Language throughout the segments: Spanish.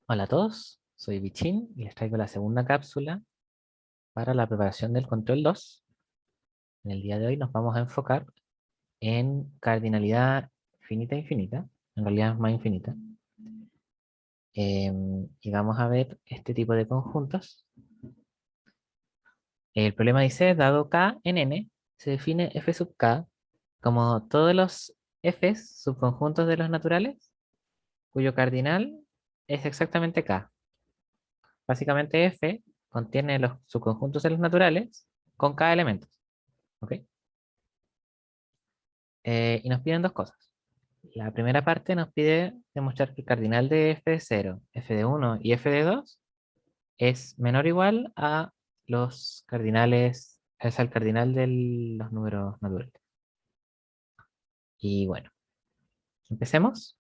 Hola a todos, soy Bichin y les traigo la segunda cápsula para la preparación del control 2. En el día de hoy nos vamos a enfocar en cardinalidad finita e infinita, en realidad es más infinita. Y vamos a ver este tipo de conjuntos. El problema dice, dado K en N, se define f sub K como todos los f's subconjuntos de los naturales, cuyo cardinal es exactamente K. Básicamente f contiene los subconjuntos de los naturales con K elementos. ¿Ok? Y nos piden dos cosas. La primera parte nos pide demostrar que el cardinal de f de 0, f de 1 y f de 2 es menor o igual a los cardinales, es al cardinal de los números naturales. Y bueno, empecemos.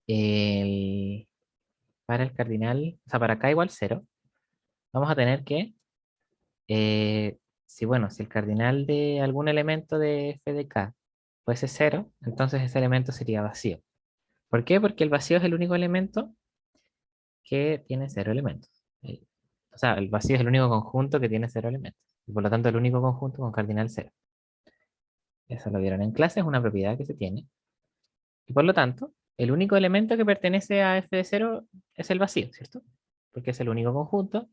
El- para el cardinal, o sea, para k igual 0, vamos a tener que, si el cardinal de algún elemento de f de k fuese 0, entonces ese elemento sería vacío. ¿Por qué? Porque el vacío es el único elemento que tiene cero elementos. O sea, el vacío es el único conjunto que tiene cero elementos. Y por lo tanto, el único conjunto con cardinal cero. Eso lo vieron en clase, es una propiedad que se tiene. Y por lo tanto, el único elemento que pertenece a f de cero es el vacío, ¿cierto? Porque es el único conjunto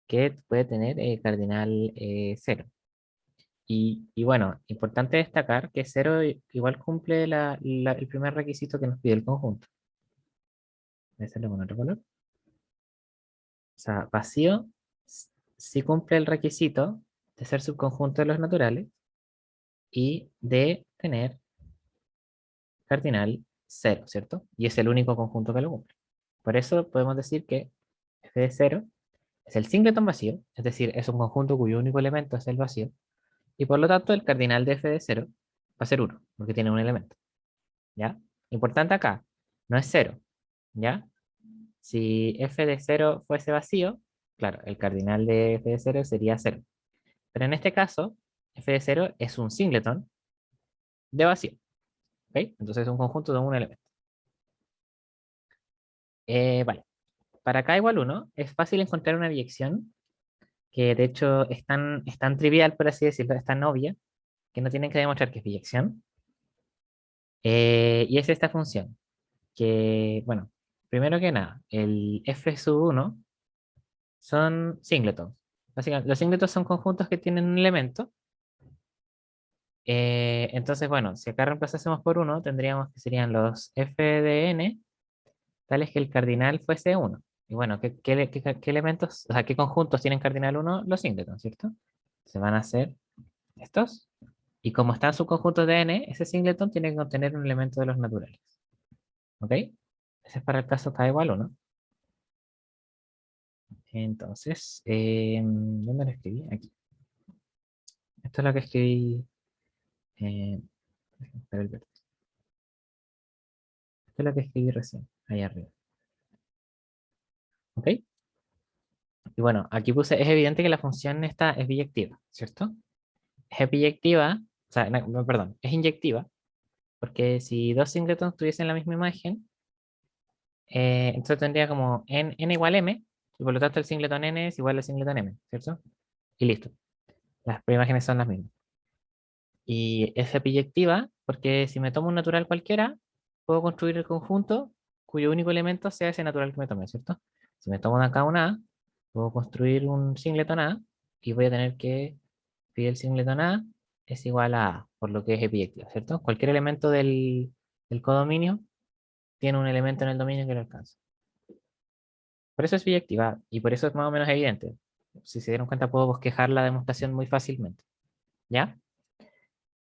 que puede tener cardinal cero. Y bueno, importante destacar que cero igual cumple el primer requisito que nos pide el conjunto. Voy a hacerlo con otro color. O sea, vacío sí cumple el requisito de ser subconjunto de los naturales y de tener cardinal cero, ¿cierto? Y es el único conjunto que lo cumple. Por eso podemos decir que f de cero es el singleton vacío, es decir, es un conjunto cuyo único elemento es el vacío, y por lo tanto el cardinal de f de cero va a ser 1, porque tiene un elemento, ¿ya? Importante acá, no es cero, ¿ya? Si f de cero fuese vacío, claro, el cardinal de f de cero sería cero. Pero en este caso, f de cero es un singleton de vacío. ¿Ok? Entonces es un conjunto de un elemento. Vale. Para k igual 1 es fácil encontrar una biyección que de hecho es tan trivial, por así decirlo, es tan obvia, que no tienen que demostrar que es biyección. Y es esta función, que, bueno, primero que nada, el f sub 1 son singletons. Básicamente, los singletons son conjuntos que tienen un elemento. Entonces, bueno, si acá reemplazásemos por uno, tendríamos que serían los f de n, tales que el cardinal fuese uno. Y bueno, ¿qué elementos, o sea, qué conjuntos tienen cardinal uno? Los singletons, ¿cierto? Se van a hacer estos. Y como están subconjuntos de n, ese singleton tiene que contener un elemento de los naturales. ¿Ok? Ese es para el caso k igual 1. Entonces, ¿dónde lo escribí? Aquí. Esto es lo que escribí. eh, espera el verde. Esto es lo que escribí recién, ahí arriba. ¿Ok? Y bueno, aquí puse, es evidente que la función esta es biyectiva, ¿cierto? Es biyectiva, o sea, no, perdón, es inyectiva, porque si dos singletons tuviesen la misma imagen, entonces tendría como n igual m, y por lo tanto el singleton n es igual al singleton m, ¿cierto? Y listo, las imágenes son las mismas. Y es biyectiva, porque si me tomo un natural cualquiera, puedo construir el conjunto cuyo único elemento sea ese natural que me tomé, ¿cierto? Si me tomo acá una A, puedo construir un singleton A, y voy a tener que phi del singleton A es igual a, por lo que es epiyectiva, ¿cierto? Cualquier elemento del codominio tiene un elemento en el dominio que lo alcanza. Por eso es biyectiva y por eso es más o menos evidente. Si se dieron cuenta, puedo bosquejar la demostración muy fácilmente. ¿Ya?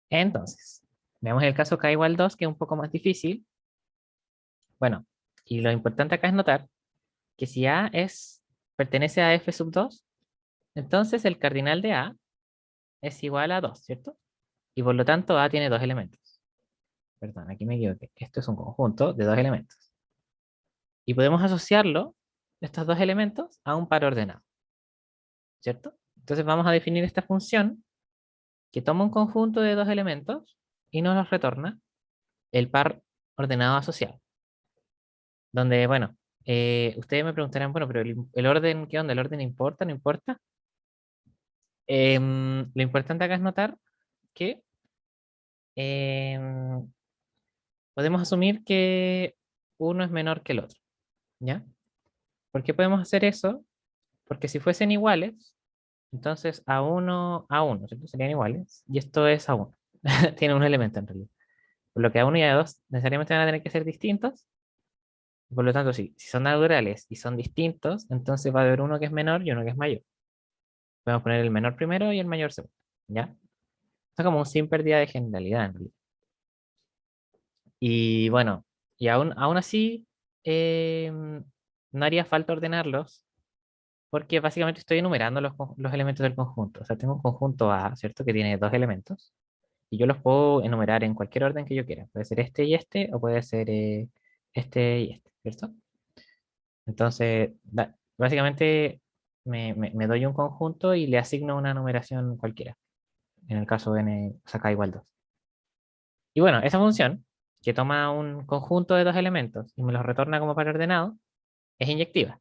Entonces, veamos el caso k igual 2, que es un poco más difícil. Bueno, y lo importante acá es notar que si A pertenece a f sub 2, entonces el cardinal de A es igual a 2, ¿cierto? Y por lo tanto A tiene dos elementos. Perdón, aquí me equivoqué. Esto es un conjunto de dos elementos. Y podemos asociarlo, estos dos elementos, a un par ordenado, ¿cierto? Entonces vamos a definir esta función que toma un conjunto de dos elementos y nos los retorna el par ordenado asociado. donde, bueno, ustedes me preguntarán, bueno, pero el orden, ¿qué onda? ¿El orden importa? ¿No importa? Lo importante acá es notar que em, podemos asumir que uno es menor que el otro, ¿ya? ¿Por qué podemos hacer eso? Porque si fuesen iguales, entonces a uno, ¿cierto? Serían iguales, y esto es a uno. Tiene un elemento en realidad. Por lo que a uno y a dos necesariamente van a tener que ser distintos. Por lo tanto, si son naturales y son distintos, entonces va a haber uno que es menor y uno que es mayor. Podemos poner el menor primero y el mayor segundo, ¿ya? Esto es como un sin pérdida de generalidad en realidad. Y bueno, y aún así, no haría falta ordenarlos porque básicamente estoy enumerando los elementos del conjunto. O sea, tengo un conjunto A, ¿cierto? Que tiene dos elementos y yo los puedo enumerar en cualquier orden que yo quiera. Puede ser este y este o puede ser este y este, ¿cierto? Entonces, básicamente me doy un conjunto y le asigno una numeración cualquiera. En el caso de n, o sea, k igual 2. Y bueno, esa función, que toma un conjunto de dos elementos y me los retorna como par ordenado, es inyectiva.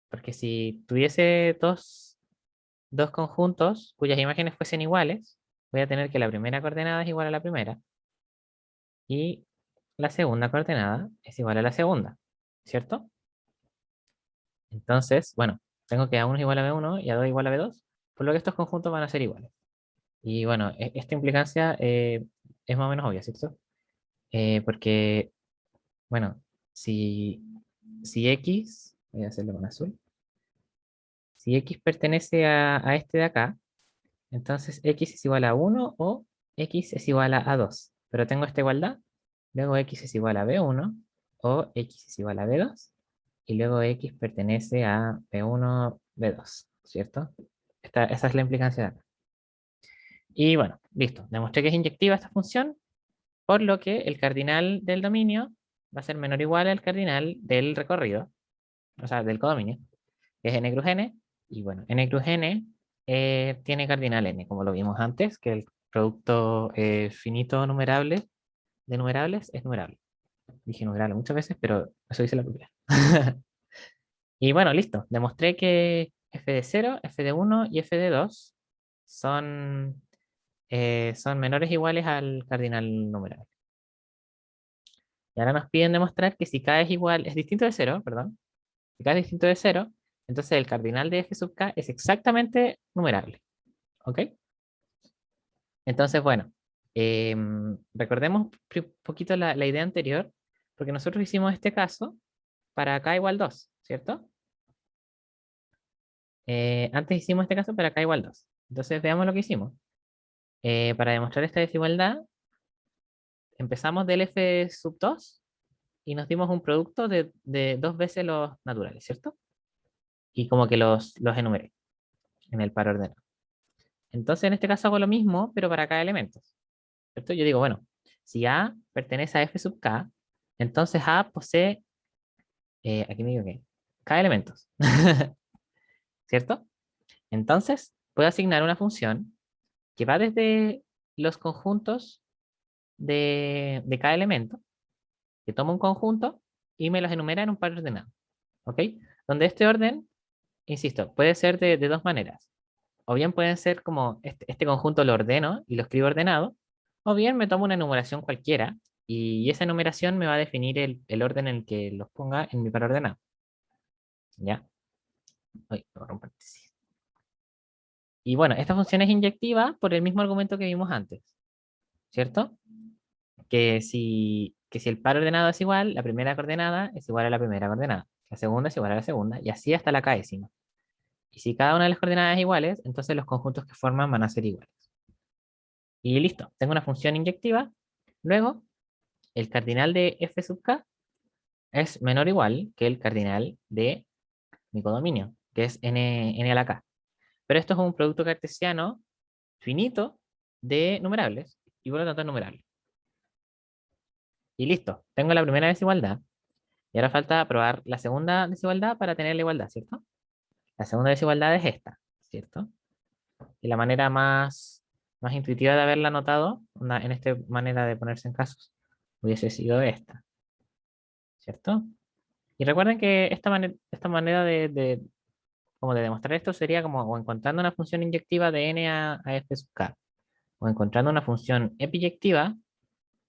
Porque si tuviese dos conjuntos cuyas imágenes fuesen iguales, voy a tener que la primera coordenada es igual a la primera y la segunda coordenada es igual a la segunda, ¿cierto? Entonces, bueno, tengo que A1 es igual a B1 y A2 igual a B2, por lo que estos conjuntos van a ser iguales. Y bueno, esta implicancia es más o menos obvia, ¿cierto? Porque, bueno, si, si X, voy a hacerlo con azul, si X pertenece a este de acá, entonces X es igual a 1 o X es igual a 2. Pero tengo esta igualdad, luego X es igual a B1 o X es igual a B2 y luego X pertenece a B1, B2, ¿cierto? Esa es la implicancia de acá. Y bueno, listo. Demostré que es inyectiva esta función, por lo que el cardinal del dominio va a ser menor o igual al cardinal del recorrido, o sea, del codominio, que es n cruz n. Y bueno, n cruz n tiene cardinal n, como lo vimos antes, que el producto finito numerable de numerables es numerable. Dije numerable muchas veces, pero eso dice la propiedad. Y bueno, listo. Demostré que f de 0, f de 1 y f de 2 son menores o iguales al cardinal numerable. Y ahora nos piden demostrar que si k es igual, es distinto de 0, perdón. Si k es distinto de 0, entonces el cardinal de f sub k es exactamente numerable. ¿Ok? Entonces, bueno, recordemos un poquito la idea anterior, porque nosotros hicimos este caso para k igual 2, ¿cierto? Antes hicimos este caso para k igual 2. Entonces, veamos lo que hicimos. Para demostrar esta desigualdad, empezamos del f sub 2 y nos dimos un producto de dos veces los naturales, ¿cierto? Y como que los enumeré en el par ordenado. Entonces, en este caso hago lo mismo, pero para cada elemento, ¿cierto? Yo digo, bueno, si A pertenece a f sub k, entonces A posee, aquí me digo que, k elementos, ¿cierto? Entonces, puedo asignar una función que va desde los conjuntos de cada elemento, que toma un conjunto y me los enumera en un par ordenado, ¿ok? Donde este orden, insisto, puede ser de dos maneras. O bien pueden ser como este conjunto lo ordeno y lo escribo ordenado, o bien me tomo una enumeración cualquiera y esa enumeración me va a definir el orden en el que los ponga en mi par ordenado. ¿Ya? Uy, borro un paréntesis. Y bueno, esta función es inyectiva por el mismo argumento que vimos antes, ¿cierto? Que si el par ordenado es igual, la primera coordenada es igual a la primera coordenada, la segunda es igual a la segunda, y así hasta la késima. Y si cada una de las coordenadas es iguales, entonces los conjuntos que forman van a ser iguales. Y listo, tengo una función inyectiva. Luego, el cardinal de f sub k es menor o igual que el cardinal de mi codominio, que es n a la k. Pero esto es un producto cartesiano finito de numerables, y por lo tanto es numerable. Y listo, tengo la primera desigualdad. Y ahora falta probar la segunda desigualdad para tener la igualdad, ¿cierto? La segunda desigualdad es esta, ¿cierto? Y la manera más intuitiva de haberla notado, en esta manera de ponerse en casos, hubiese sido esta, ¿cierto? Y recuerden que esta manera como de demostrar esto sería como o encontrando una función inyectiva de n a f sub k, o encontrando una función epiyectiva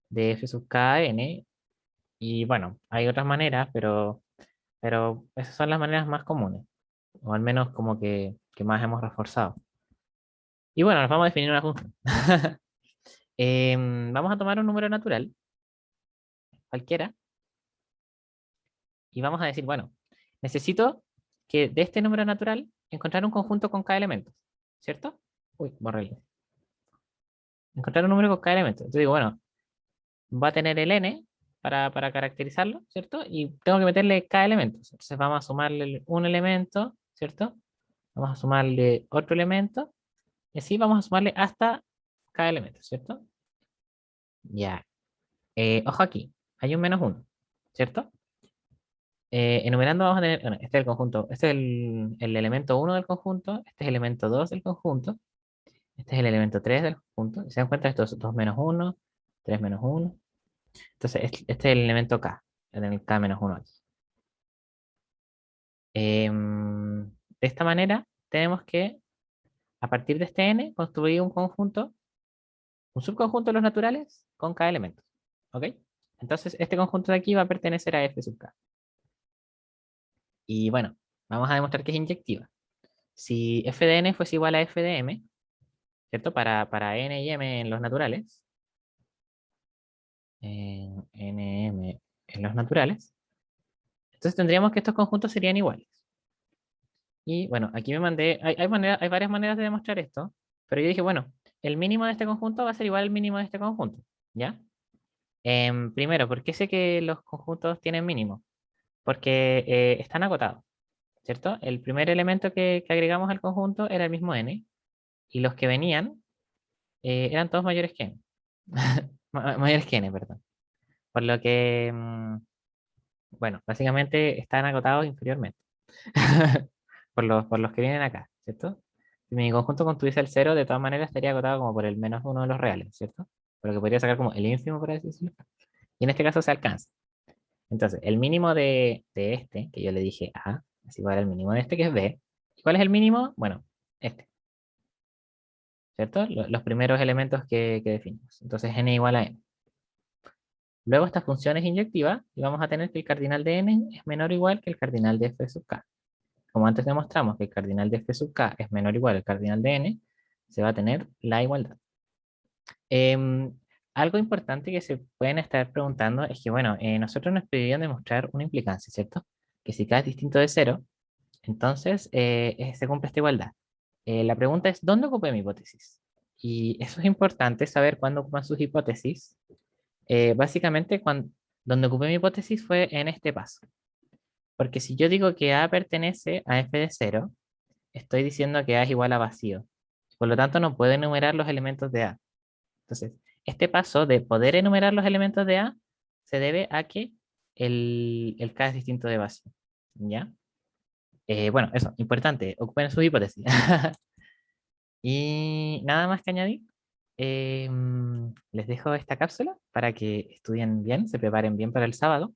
de f sub k a n. Y bueno, hay otras maneras, pero esas son las maneras más comunes, o al menos como que más hemos reforzado. Y bueno, nos vamos a definir una función. Vamos a tomar un número natural, cualquiera, y vamos a decir, bueno, necesito que de este número natural encontrar un conjunto con k elementos, ¿cierto? Uy, borré. Encontrar un número con k elementos. Entonces digo, bueno, va a tener el n para caracterizarlo, ¿cierto? Y tengo que meterle k elementos. Entonces vamos a sumarle un elemento, ¿cierto? Vamos a sumarle otro elemento, y así vamos a sumarle hasta k elementos, ¿cierto? Ya. Ojo aquí, hay un menos uno, ¿cierto? Enumerando vamos a tener, bueno, este es el conjunto, este es el elemento uno del conjunto, este es el elemento 2 del conjunto, este es el elemento 3 del conjunto. ¿Se dan cuenta? Estos 2 menos uno, 3 menos uno. Entonces, este es el elemento K, el K menos uno aquí. De esta manera, tenemos que, a partir de este n, construir un conjunto, un subconjunto de los naturales con K elementos. ¿Ok? Entonces, este conjunto de aquí va a pertenecer a F sub K. Y bueno, vamos a demostrar que es inyectiva. Si f de n fuese igual a f de m, ¿cierto? Para n y m en los naturales, n, m en los naturales, entonces tendríamos que estos conjuntos serían iguales. Y bueno, aquí me mandé, hay varias maneras de demostrar esto, pero yo dije, bueno, el mínimo de este conjunto va a ser igual al mínimo de este conjunto, ¿ya? Primero, ¿por qué sé que los conjuntos tienen mínimo? Porque están acotados, ¿cierto? El primer elemento que agregamos al conjunto era el mismo n, y los que venían eran todos mayores que n. Mayores que n, perdón. Por lo que, bueno, básicamente están acotados inferiormente. Por los que vienen acá, ¿cierto? Si mi conjunto contuviese el cero, de todas maneras estaría acotado como por el menos uno de los reales, ¿cierto? Por lo que podría sacar como el ínfimo, por así decirlo. Y en este caso se alcanza. Entonces, el mínimo de este, que yo le dije A, es igual al mínimo de este, que es B. ¿Y cuál es el mínimo? Bueno, este, ¿cierto? Los primeros elementos que definimos. Entonces, n igual a n. Luego esta función es inyectiva y vamos a tener que el cardinal de n es menor o igual que el cardinal de f sub k. Como antes demostramos que el cardinal de f sub k es menor o igual al cardinal de n, se va a tener la igualdad. Em, Algo importante que se pueden estar preguntando es que, bueno, nosotros nos pidieron demostrar una implicancia, ¿cierto? Que si k es distinto de cero, entonces se cumple esta igualdad. La pregunta es, ¿dónde ocupé mi hipótesis? Y eso es importante saber cuándo ocupan sus hipótesis. Básicamente, donde ocupé mi hipótesis fue en este paso. Porque si yo digo que A pertenece a f de cero, estoy diciendo que A es igual a vacío. Por lo tanto, no puedo enumerar los elementos de A. Entonces, este paso de poder enumerar los elementos de A se debe a que el K es distinto de vacío. ¿Ya? Bueno, eso, importante, ocupen su hipótesis. Y nada más que añadir. Les dejo esta cápsula para que estudien bien, se preparen bien para el sábado.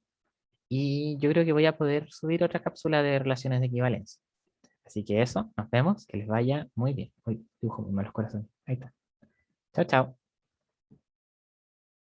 Y yo creo que voy a poder subir otra cápsula de relaciones de equivalencia. Así que eso, nos vemos, que les vaya muy bien. Uy, dibujo muy malos corazones. Ahí está. Chao, chao.